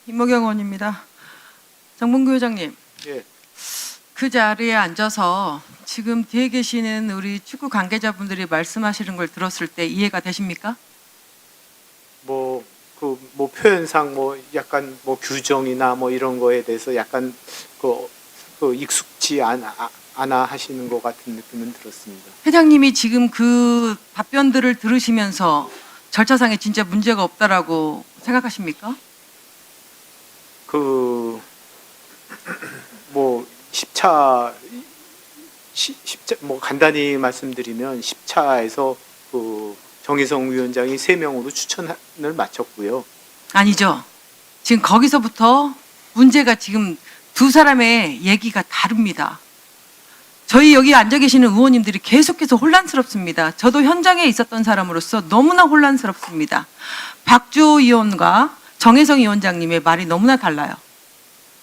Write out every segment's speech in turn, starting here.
임모경 의원입니다. 정봉규 회장님, 예. 그 자리에 앉아서 지금 뒤에 계시는 우리 축구 관계자분들이 말씀하시는 걸 들었을 때 이해가 되십니까? 뭐 표현상 뭐 약간 뭐 규정이나 뭐 이런 거에 대해서 약간 익숙지 않아 하시는 것 같은 느낌은 들었습니다. 회장님이 지금 그 답변들을 들으시면서 절차상에 진짜 문제가 없다라고 생각하십니까? 뭐 10차 뭐 간단히 말씀드리면 10차에서 정의성 위원장이 3명으로 추천을 마쳤고요. 아니죠. 지금 거기서부터 문제가 지금 두 사람의 얘기가 다릅니다. 저희 여기 앉아 계시는 의원님들이 계속해서 혼란스럽습니다. 저도 현장에 있었던 사람으로서 너무나 혼란스럽습니다. 박주호 의원과 정혜성 위원장님의 말이 너무나 달라요.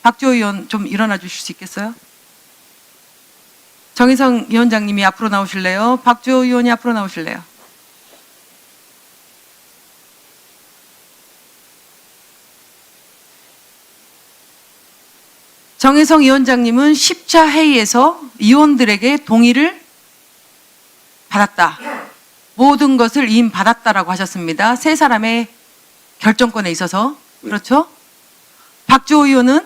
박주호 의원 좀 일어나 주실 수 있겠어요? 정혜성 위원장님이 앞으로 나오실래요? 박주호 의원이 앞으로 나오실래요? 정혜성 위원장님은 10차 회의에서 의원들에게 동의를 받았다. 모든 것을 이임받았다라고 하셨습니다. 세 사람의 결정권에 있어서. 그렇죠? 박주호 의원은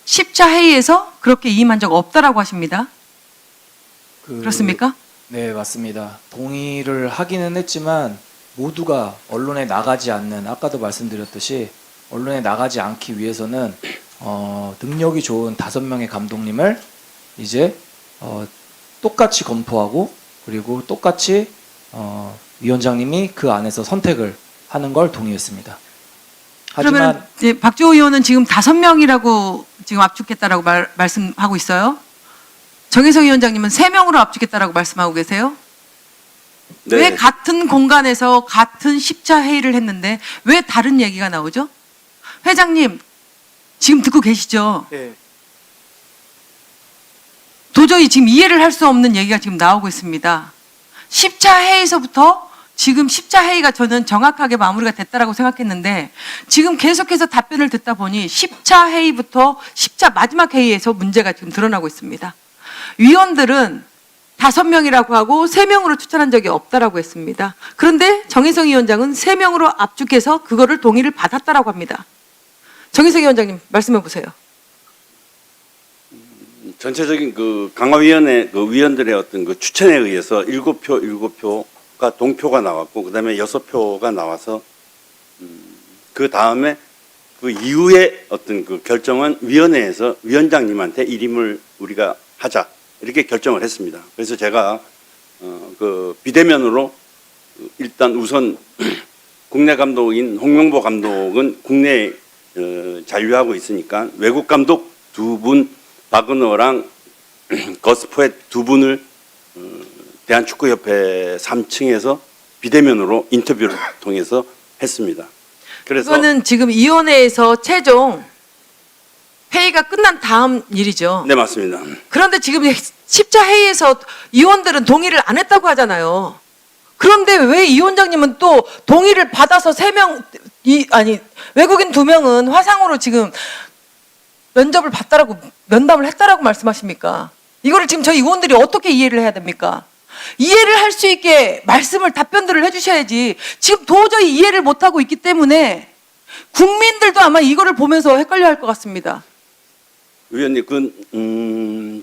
10차 회의에서 그렇게 이임한 적 없다라고 하십니다. 그렇습니까? 네, 맞습니다. 동의를 하기는 했지만 모두가 언론에 나가지 않는, 아까도 말씀드렸듯이 언론에 나가지 않기 위해서는 능력이 좋은 5명의 감독님을 이제 똑같이 검토하고, 그리고 똑같이 위원장님이 그 안에서 선택을 하는 걸 동의했습니다. 그러면 네, 박주호 의원은 지금 5명이라고 지금 압축했다라고 말씀하고 있어요. 정혜성 위원장님은 3명으로 압축했다라고 말씀하고 계세요. 네. 왜 같은 공간에서 같은 10차 회의를 했는데 왜 다른 얘기가 나오죠? 회장님 지금 듣고 계시죠? 예. 도저히 지금 이해를 할 수 없는 얘기가 지금 나오고 있습니다. 10차 회의에서부터 지금 10차 회의가 저는 정확하게 마무리가 됐다라고 생각했는데 지금 계속해서 답변을 듣다 보니 10차 회의부터 10차 마지막 회의에서 문제가 지금 드러나고 있습니다. 위원들은 5명이라고 하고 3명으로 추천한 적이 없다라고 했습니다. 그런데 정혜성 위원장은 3명으로 압축해서 그거를 동의를 받았다라고 합니다. 정혜성 위원장님 말씀해 보세요. 전체적인 그 강화위원회 그 위원들의 어떤 그 추천에 의해서 7표가 동표가 나왔고, 그다음에 6표가 나와서 그 다음에 그 이후에 어떤 그 결정은 위원회에서 위원장님한테 일임을 우리가 하자 이렇게 결정을 했습니다. 그래서 제가 그 비대면으로 일단 우선 국내 감독인 홍명보 감독은 국내에 잔류하고 있으니까 외국 감독 2분 박은호랑 거스포의 2분을 대한축구협회 3층에서 비대면으로 인터뷰를 통해서 했습니다. 그래서 이거는 지금 위원회에서 최종 회의가 끝난 다음 일이죠. 네, 맞습니다. 그런데 지금 10차 회의에서 위원들은 동의를 안 했다고 하잖아요. 그런데 왜 이 위원장님은 또 동의를 받아서 3명, 외국인 2명은 화상으로 지금 면접을 봤다라고, 면담을 했다라고 말씀하십니까? 이거를 지금 저희 의원들이 어떻게 이해를 해야 됩니까? 이해를 할 수 있게 답변들을 해주셔야지. 지금 도저히 이해를 못하고 있기 때문에 국민들도 아마 이거를 보면서 헷갈려 할 것 같습니다. 의원님,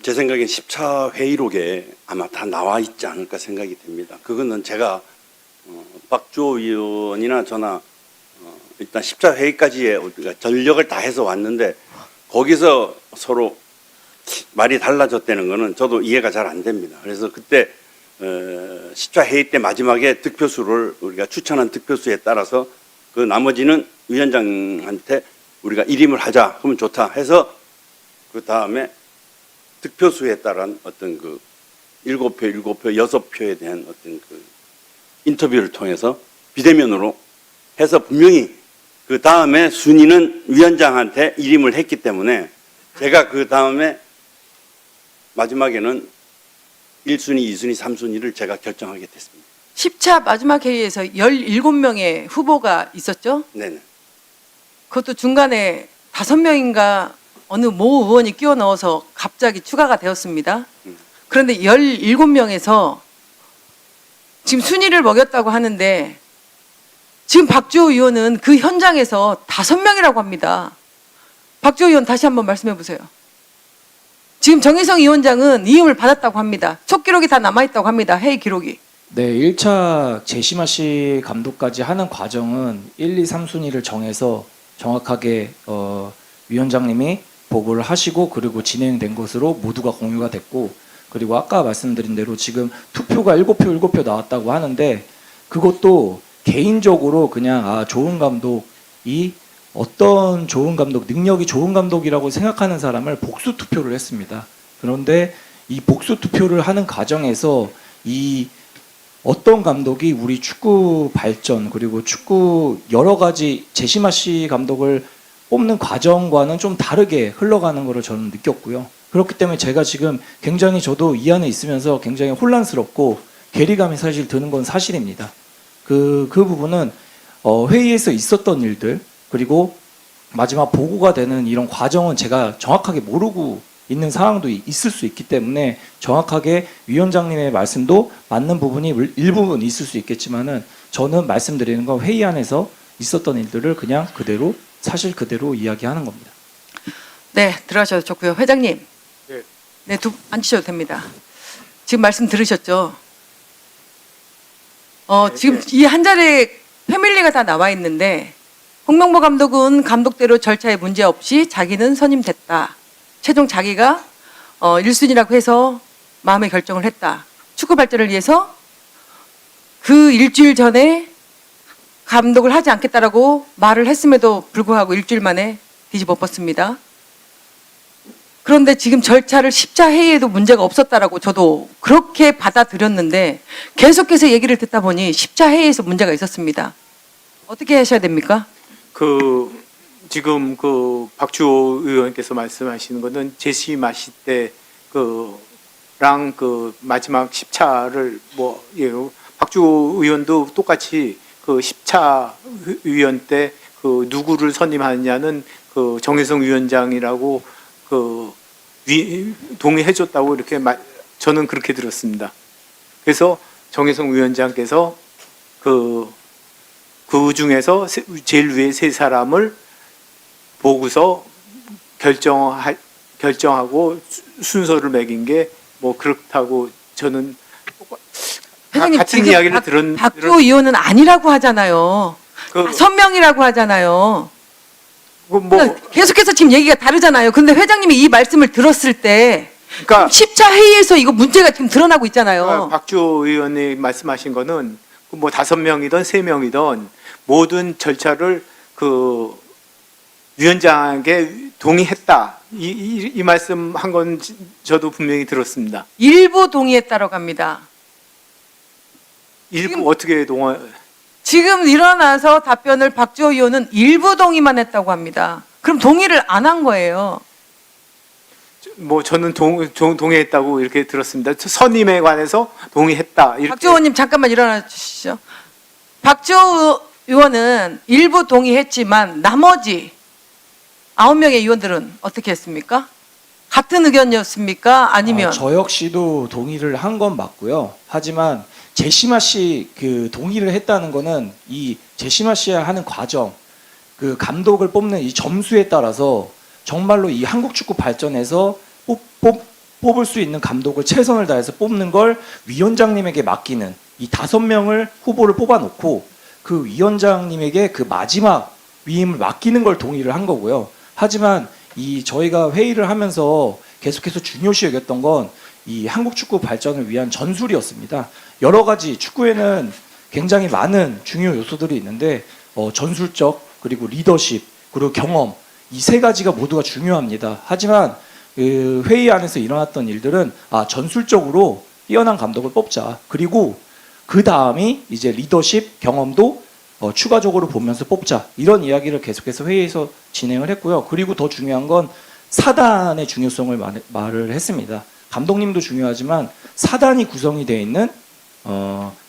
제 생각엔 10차 회의록에 아마 다 나와 있지 않을까 생각이 됩니다. 그거는 제가 박주호 의원이나 저나 일단 10차 회의까지의 우리가 전력을 다해서 왔는데 거기서 서로 말이 달라졌다는 거는 저도 이해가 잘 안 됩니다. 그래서 그때 10차 회의 때 마지막에 득표수를 우리가 추천한 득표수에 따라서 그 나머지는 위원장한테 우리가 일임을 하자 하면 좋다 해서 그 다음에 득표수에 따른 어떤 그 7표, 6표에 대한 어떤 그 인터뷰를 통해서 비대면으로 해서 분명히 그 다음에 순위는 위원장한테 일임을 했기 때문에 제가 그 다음에 마지막에는 1순위, 2순위, 3순위를 제가 결정하게 됐습니다. 10차 마지막 회의에서 17명의 후보가 있었죠? 네네. 그것도 중간에 5명인가 어느 모 의원이 끼워 넣어서 갑자기 추가가 되었습니다. 그런데 17명에서 지금 순위를 먹였다고 하는데 지금 박주호 의원은 그 현장에서 5명이라고 합니다. 박주호 의원 다시 한번 말씀해 보세요. 지금 정의성 위원장은 이임을 받았다고 합니다. 촉기록이 다 남아있다고 합니다. 회의 기록이. 네, 1차 제시마 씨 감독까지 하는 과정은 1, 2, 3순위를 정해서 정확하게 위원장님이 보고를 하시고 그리고 진행된 것으로 모두가 공유가 됐고, 그리고 아까 말씀드린 대로 지금 투표가 7표 나왔다고 하는데 그것도 개인적으로 그냥 좋은 감독이 어떤 좋은 감독, 능력이 좋은 감독이라고 생각하는 사람을 복수 투표를 했습니다. 그런데 이 복수 투표를 하는 과정에서 이 어떤 감독이 우리 축구 발전 그리고 축구 여러 가지 제시마 씨 감독을 뽑는 과정과는 좀 다르게 흘러가는 것을 저는 느꼈고요. 그렇기 때문에 제가 지금 굉장히 저도 이 안에 있으면서 굉장히 혼란스럽고 괴리감이 사실 드는 건 사실입니다. 그 부분은 회의에서 있었던 일들 그리고 마지막 보고가 되는 이런 과정은 제가 정확하게 모르고 있는 상황도 있을 수 있기 때문에 정확하게 위원장님의 말씀도 맞는 부분이 일부분 있을 수 있겠지만은 저는 말씀드리는 건 회의 안에서 있었던 일들을 그냥 그대로 사실 그대로 이야기하는 겁니다. 네, 들어가셔도 좋고요. 회장님. 네. 네, 앉으셔도 됩니다. 지금 말씀 들으셨죠? 지금 이 한 자리에 패밀리가 다 나와 있는데 홍명보 감독은 감독대로 절차에 문제 없이 자기는 선임됐다. 최종 자기가 1순위라고 해서 마음의 결정을 했다. 축구 발전을 위해서 그 일주일 전에 감독을 하지 않겠다라고 말을 했음에도 불구하고 일주일 만에 뒤집어 엎었습니다. 그런데 지금 절차를 10차 회의에도 문제가 없었다라고 저도 그렇게 받아들였는데 계속해서 얘기를 듣다 보니 10차 회의에서 문제가 있었습니다. 어떻게 하셔야 됩니까? 지금 박주호 의원께서 말씀하시는 거는 제시마 씨 때 랑 마지막 10차를 박주호 의원도 똑같이 10차 위원 때 누구를 선임하느냐는 정혜성 위원장이라고 동의해줬다고 이렇게 저는 그렇게 들었습니다. 그래서 정혜성 위원장께서 그 중에서 제일 위에 3사람을 보고서 결정하고 순서를 매긴 게 그렇다고 저는 회장님, 같은 지금 이야기를 박주호 의원은 아니라고 하잖아요. 5명이라고 하잖아요. 그러니까 계속해서 지금 얘기가 다르잖아요. 그런데 회장님이 이 말씀을 들었을 때 그러니까 10차 회의에서 이거 문제가 지금 드러나고 있잖아요. 박주호 의원이 말씀하신 거는 5명이든 3명이든 모든 절차를 위원장에게 동의했다. 이 말씀한 건 저도 분명히 들었습니다. 일부 동의했다고 합니다. 일부 지금- 어떻게 지금 일어나서 답변을 박주호 의원은 일부 동의만 했다고 합니다. 그럼 동의를 안 한 거예요. 저는 동의했다고 이렇게 들었습니다. 선임에 관해서 동의했다. 이렇게. 박주호 의원님 잠깐만 일어나 주시죠. 박주호 의원은 일부 동의했지만 나머지 9명의 의원들은 어떻게 했습니까? 같은 의견이었습니까? 아니면 저 역시도 동의를 한 건 맞고요. 하지만 제시마 씨 동의를 했다는 거는 이 제시마 씨가 하는 과정, 감독을 뽑는 이 점수에 따라서 정말로 이 한국 축구 발전에서 뽑을 수 있는 감독을 최선을 다해서 뽑는 걸 위원장님에게 맡기는 이 5명을 후보를 뽑아놓고 그 위원장님에게 그 마지막 위임을 맡기는 걸 동의를 한 거고요. 하지만 저희가 회의를 하면서 계속해서 중요시 여겼던 건 이 한국 축구 발전을 위한 전술이었습니다. 여러 가지 축구에는 굉장히 많은 중요 요소들이 있는데 전술적 그리고 리더십 그리고 경험 이 3가지가 모두가 중요합니다. 하지만 회의 안에서 일어났던 일들은 전술적으로 뛰어난 감독을 뽑자. 그리고 그 다음이 이제 리더십 경험도 추가적으로 보면서 뽑자. 이런 이야기를 계속해서 회의에서 진행을 했고요. 그리고 더 중요한 건 사단의 중요성을 말을 했습니다. 감독님도 중요하지만 사단이 구성이 되어 있는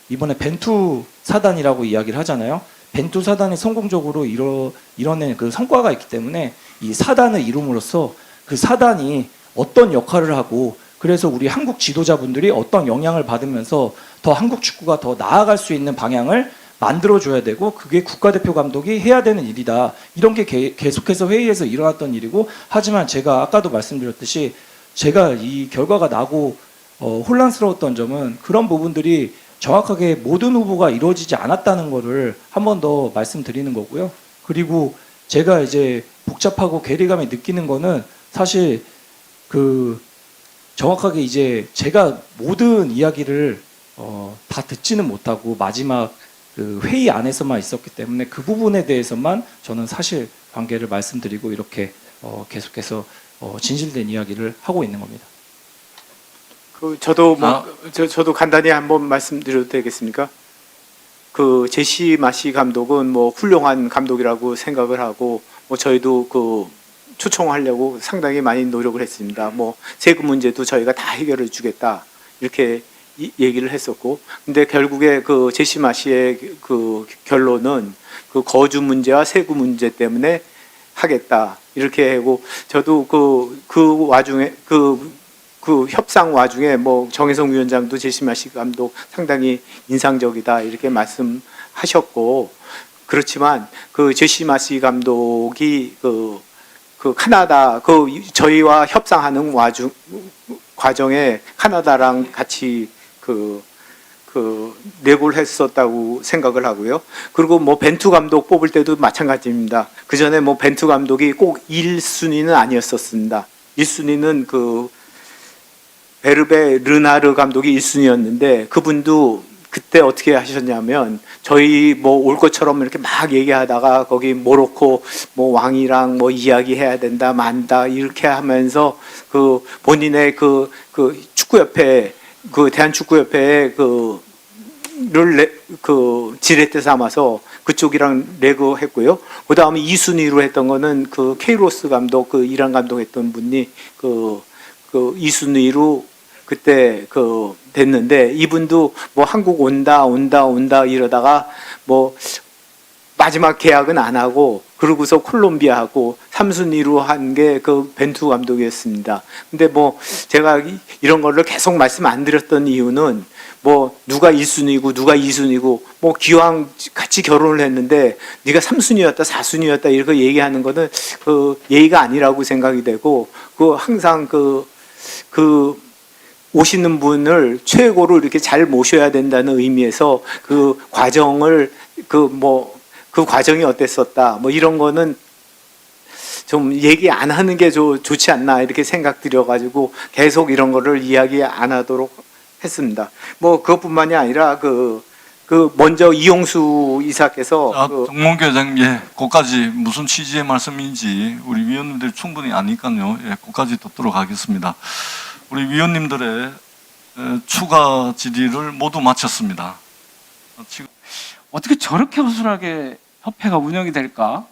이번에 벤투 사단이라고 이야기를 하잖아요. 벤투 사단이 성공적으로 이뤄낸 그 성과가 있기 때문에 이 사단을 이룸으로써 그 사단이 어떤 역할을 하고 그래서 우리 한국 지도자분들이 어떤 영향을 받으면서 더 한국 축구가 더 나아갈 수 있는 방향을 만들어줘야 되고 그게 국가대표 감독이 해야 되는 일이다. 이런 게 계속해서 회의에서 일어났던 일이고 하지만 제가 아까도 말씀드렸듯이 제가 이 결과가 나고 혼란스러웠던 점은 그런 부분들이 정확하게 모든 후보가 이루어지지 않았다는 거를 한 번 더 말씀드리는 거고요. 그리고 제가 이제 복잡하고 괴리감이 느끼는 거는 사실 그 정확하게 이제 제가 모든 이야기를 다 듣지는 못하고 마지막 그 회의 안에서만 있었기 때문에 그 부분에 대해서만 저는 사실 관계를 말씀드리고 이렇게 계속해서 진실된 이야기를 하고 있는 겁니다. 저도 저도 간단히 한번 말씀드려도 되겠습니까? 그 제시 마시 감독은 뭐 훌륭한 감독이라고 생각을 하고 뭐 저희도 그 초청하려고 상당히 많이 노력을 했습니다. 뭐 세금 문제도 저희가 다 해결해 주겠다 이렇게 얘기를 했었고, 근데 결국에 그 제시 마시의 그 결론은 그 거주 문제와 세금 문제 때문에 하겠다 이렇게 하고, 저도 그 와중에 그 협상 와중에 뭐 정혜성 위원장도 제시 마시 감독 상당히 인상적이다 이렇게 말씀하셨고, 그렇지만 그 제시 마시 감독이 그 카나다 저희와 협상하는 과정에 카나다랑 같이 내고를 했었다고 생각을 하고요. 그리고 뭐 벤투 감독 뽑을 때도 마찬가지입니다. 그 전에 뭐 벤투 감독이 꼭 1순위는 아니었었습니다. 1순위는 그 베르베 르나르 감독이 1순위였는데 그분도 그때 어떻게 하셨냐면 저희 뭐 올 것처럼 이렇게 막 얘기하다가 거기 모로코 뭐 왕이랑 뭐 이야기해야 된다 만다 이렇게 하면서 그 본인의 그 축구협회 대한축구협회에 지렛대 삼아서 그쪽이랑 레그했고요. 그 다음에 2순위로 했던 거는 그 케이로스 감독 이란 감독 했던 분이 2순위로 그때 됐는데, 이분도 뭐 한국 온다 이러다가 뭐 마지막 계약은 안 하고 그러고서 콜롬비아하고 3순위로 한 게 그 벤투 감독이었습니다. 근데 뭐 제가 이런 거를 계속 말씀 안 드렸던 이유는 뭐 누가 1순위고 누가 2순위고 뭐 기왕 같이 결혼을 했는데 네가 3순위였다 4순위였다 이렇게 얘기하는 거는 예의가 아니라고 생각이 되고, 항상 오시는 분을 최고로 이렇게 잘 모셔야 된다는 의미에서 그 과정을 그 과정이 어땠었다 뭐 이런 거는 좀 얘기 안 하는 게 좋지 않나 이렇게 생각 들여가지고 계속 이런 거를 이야기 안 하도록 했습니다. 뭐 그것뿐만이 아니라 먼저 이용수 이사께서 정몽규 회장님, 그까지 무슨 취지의 말씀인지 우리 위원님들이 충분히 아니까요. 그까지 듣도록 하겠습니다. 우리 위원님들의 추가 질의를 모두 마쳤습니다. 지금 어떻게 저렇게 허술하게 협회가 운영이 될까?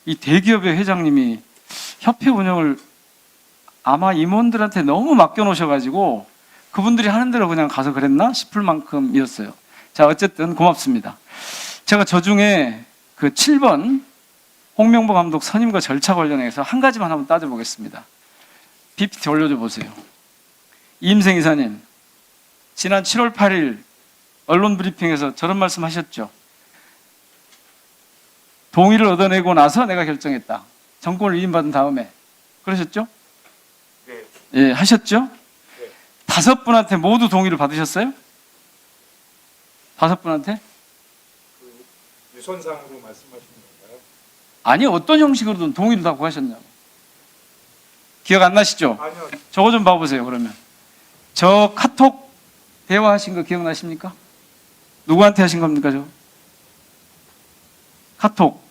이 대기업의 회장님이 협회 운영을 아마 임원들한테 너무 맡겨놓으셔가지고 그분들이 하는 대로 그냥 가서 그랬나 싶을 만큼이었어요. 자, 어쨌든 고맙습니다. 제가 저 중에 그 7번 홍명보 감독 선임과 절차 관련해서 한 가지만 한번 따져보겠습니다. PPT 올려줘 보세요. 이임생 이사님, 지난 7월 8일 언론 브리핑에서 저런 말씀 하셨죠. 동의를 얻어내고 나서 내가 결정했다. 정권을 위임받은 다음에. 그러셨죠? 네. 예, 하셨죠? 네. 5분한테 모두 동의를 받으셨어요? 5분한테? 유선상으로 말씀하시는 건가요? 아니, 어떤 형식으로든 동의를 다 구하셨냐고. 기억 안 나시죠? 아니요. 저거 좀 봐보세요. 그러면 저 카톡 대화하신 거 기억나십니까? 누구한테 하신 겁니까? 저 카톡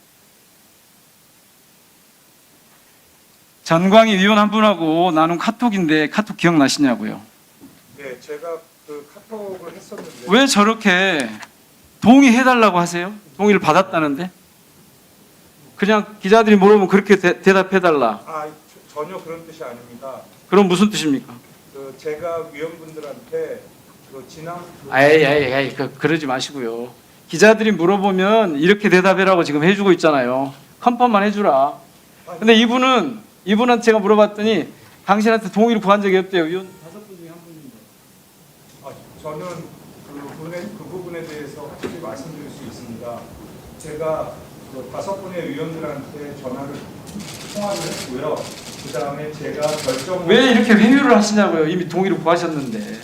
전광희 위원 한 분하고 나눈 카톡인데 카톡 기억나시냐고요? 네, 제가 그 카톡을 했었는데 왜 저렇게 동의해달라고 하세요? 동의를 받았다는데? 그냥 기자들이 물어보면 그렇게 대답해달라. 전혀 그런 뜻이 아닙니다. 그럼 무슨 뜻입니까? 제가 위원분들한테 지난 에이, 그러지 마시고요. 기자들이 물어보면 이렇게 대답해라고 지금 해주고 있잖아요. 컨펌만 해주라. 근데 이분한테 제가 물어봤더니 당신한테 동의를 구한 적이 없대요. 위원 5분 중에 한 분인데. 저는 그 부분에 대해서 확실히 말씀드릴 수 있습니다. 제가 그 5분의 위원들한테 통화를 했고요. 그 다음에 제가 결정을 왜 이렇게 회유를 하시냐고요. 이미 동의를 구하셨는데.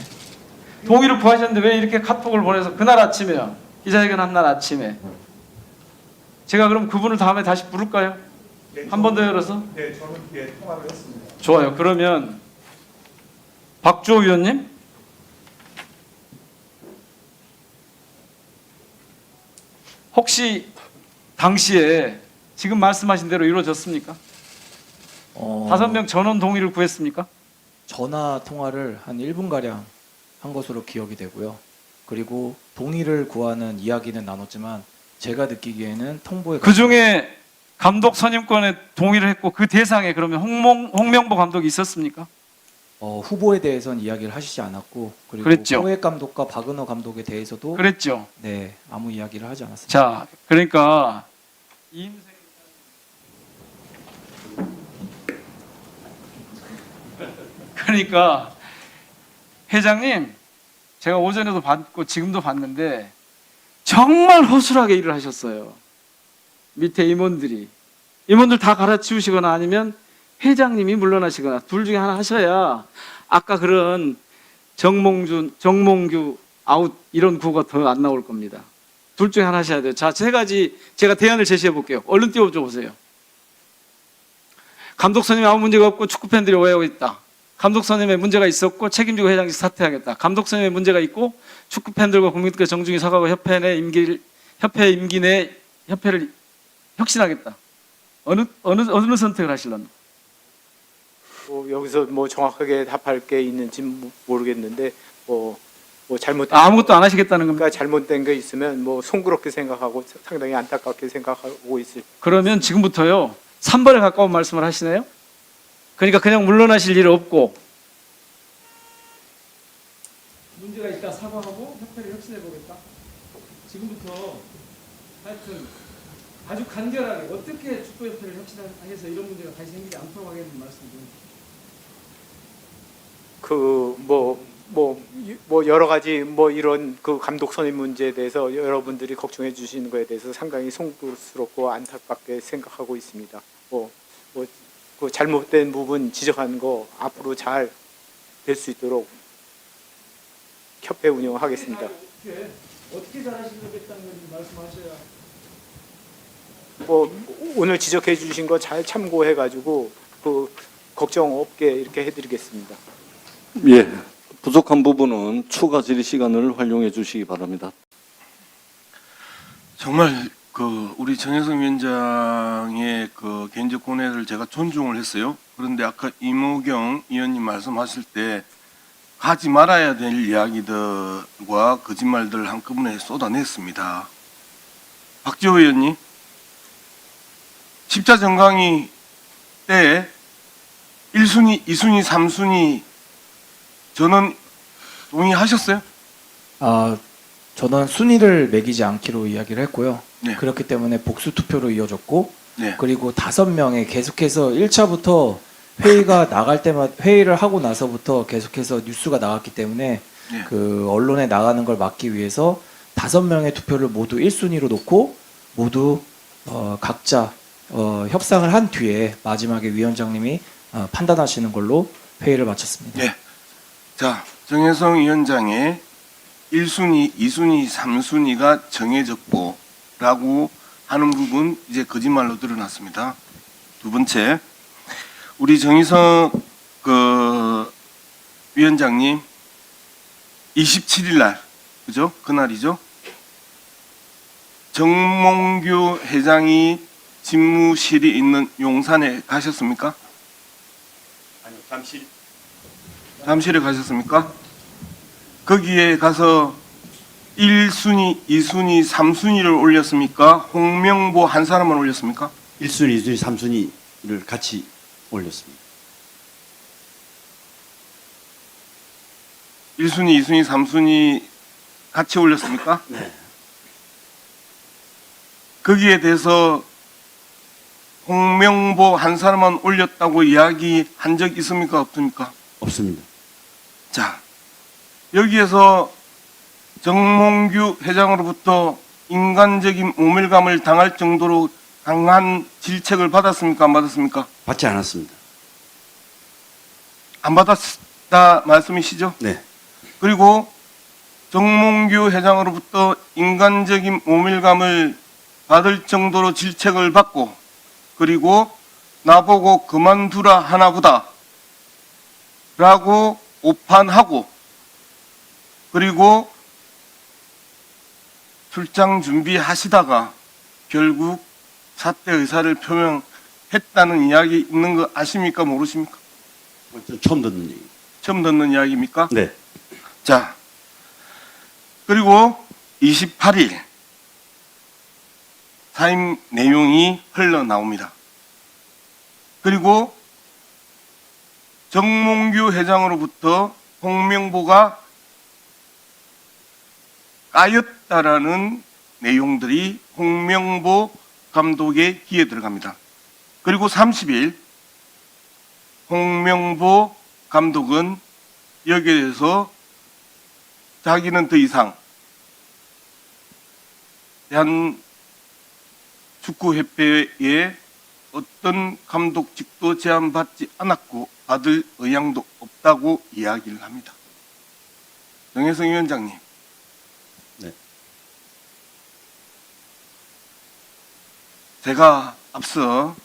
동의를 구하셨는데 왜 이렇게 카톡을 보내서 그날 아침에요. 기자회견 한 날 아침에. 제가 그럼 그분을 다음에 다시 부를까요? 한 번 더 열어서? 네, 저는 통화를 했습니다. 좋아요. 그러면 박주호 위원님? 혹시 당시에 지금 말씀하신 대로 이루어졌습니까? 5명 전원 동의를 구했습니까? 전화 통화를 한 1분가량 한 것으로 기억이 되고요. 그리고 동의를 구하는 이야기는 나눴지만 제가 느끼기에는 통보에 그 중에 감독 선임권에 동의를 했고 그 대상에 그러면 홍명보 감독이 있었습니까? 후보에 대해서는 이야기를 하시지 않았고 그리고 그랬죠. 포획 감독과 박은호 감독에 대해서도 그랬죠. 네, 아무 이야기를 하지 않았습니다. 자, 그러니까 그러니까 회장님, 제가 오전에도 봤고 지금도 봤는데 정말 허술하게 일을 하셨어요. 밑에 임원들 다 갈아치우시거나 아니면 회장님이 물러나시거나 둘 중에 하나 하셔야 아까 그런 정몽규 아웃 이런 구호가 더 안 나올 겁니다. 둘 중에 하나 하셔야 돼요. 자, 세 가지 제가 대안을 제시해 볼게요. 얼른 띄워줘 보세요. 감독 선임이 아무 문제가 없고 축구 팬들이 오해하고 있다. 감독 선임에 문제가 있었고 책임지고 회장직 사퇴하겠다. 감독 선임에 문제가 있고 축구 팬들과 국민들께 정중히 사과하고 협회 임기 내 협회를 혁신하겠다. 어느 선택을 하실랍니까? 여기서 뭐 정확하게 답할 게 있는지 모르겠는데 뭐 잘못된 아무것도 안 하시겠다는 겁니까? 그러니까 잘못된 게 있으면 뭐 송구롭게 생각하고 상당히 안타깝게 생각하고 있을. 그러면 지금부터요 3번에 가까운 말씀을 하시네요. 그러니까 그냥 물러나실 일 없고 문제가 있다 사과하고 협회를 혁신해 보겠다. 지금부터 하여튼 아주 간결하게 어떻게 축구협회를 혁신해서 이런 문제가 다시 생기지 않도록 하겠다는 말씀 좀. 여러 가지 뭐 이런 그 감독 선임 문제에 대해서 여러분들이 걱정해 주시는 거에 대해서 상당히 송구스럽고 안타깝게 생각하고 있습니다. 그 잘못된 부분 지적한 거 앞으로 잘 될 수 있도록 협회 운영하겠습니다. 어떻게 잘하시겠다는 건지 말씀하셔야. 오늘 지적해 주신 거 잘 참고해 가지고 그 걱정 없게 이렇게 해드리겠습니다. 예, 부족한 부분은 추가 질의 시간을 활용해 주시기 바랍니다. 정말 우리 정혜성 위원장의 개인적 고뇌를 제가 존중을 했어요. 그런데 아까 이모경 의원님 말씀하실 때 하지 말아야 될 이야기들과 거짓말들을 한꺼번에 쏟아냈습니다. 박지호 의원님, 십자정강이 때 1순위, 2순위, 3순위 저는 동의하셨어요? 저는 순위를 매기지 않기로 이야기를 했고요. 네. 그렇기 때문에 복수 투표로 이어졌고 네. 그리고 5명에 계속해서 1차부터 회의가 나갈 때마다 회의를 하고 나서부터 계속해서 뉴스가 나갔기 때문에 네. 그 언론에 나가는 걸 막기 위해서 5명의 투표를 모두 1순위로 놓고 모두 각자 협상을 한 뒤에 마지막에 위원장님이 판단하시는 걸로 회의를 마쳤습니다. 네. 자, 정혜성 위원장의 1순위, 2순위, 3순위가 정해졌고 라고 하는 부분 이제 거짓말로 드러났습니다. 두 번째, 우리 정희성 위원장님 27일 날, 그죠? 그날이죠? 정몽규 회장이 집무실이 있는 용산에 가셨습니까? 아니요, 잠실에 가셨습니까? 거기에 가서 1순위, 2순위, 3순위를 올렸습니까? 홍명보 한 사람만 올렸습니까? 1순위, 2순위, 3순위를 같이 올렸습니다. 1순위, 2순위, 3순위 같이 올렸습니까? 네. 거기에 대해서 홍명보 한 사람만 올렸다고 이야기한 적 있습니까? 없습니까? 없습니다. 자, 여기에서 정몽규 회장으로부터 인간적인 모멸감을 당할 정도로 강한 질책을 받았습니까? 안 받았습니까? 받지 않았습니다. 안 받았다 말씀이시죠? 네. 그리고 정몽규 회장으로부터 인간적인 모멸감을 받을 정도로 질책을 받고, 그리고 나보고 그만두라 하나보다 라고 오판하고, 그리고 출장 준비하시다가 결국 사퇴 의사를 표명했다는 이야기 있는 거 아십니까? 모르십니까? 처음 듣는 얘기. 처음 듣는 이야기입니까? 네. 자, 그리고 28일 사임 내용이 흘러나옵니다. 그리고 정몽규 회장으로부터 홍명보가 까였다라는 내용들이 홍명보 감독의 귀에 들어갑니다. 그리고 30일 홍명보 감독은 여기에 대해서 자기는 더 이상 대한축구협회에 어떤 감독직도 제안받지 않았고 받을 의향도 없다고 이야기를 합니다. 정혜성 위원장님. 네. 제가 앞서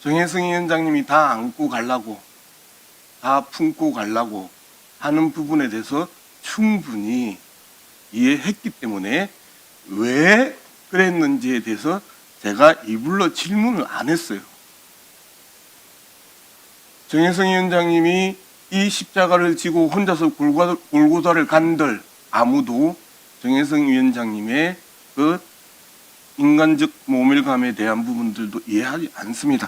정혜성 위원장님이 다 안고 가려고, 다 품고 가려고 하는 부분에 대해서 충분히 이해했기 때문에 왜 그랬는지에 대해서 제가 이불로 질문을 안 했어요. 정혜성 위원장님이 이 십자가를 지고 혼자서 골고다를 간들 아무도 정혜성 위원장님의 그 인간적 모멸감에 대한 부분들도 이해하지 않습니다.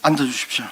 앉아주십시오.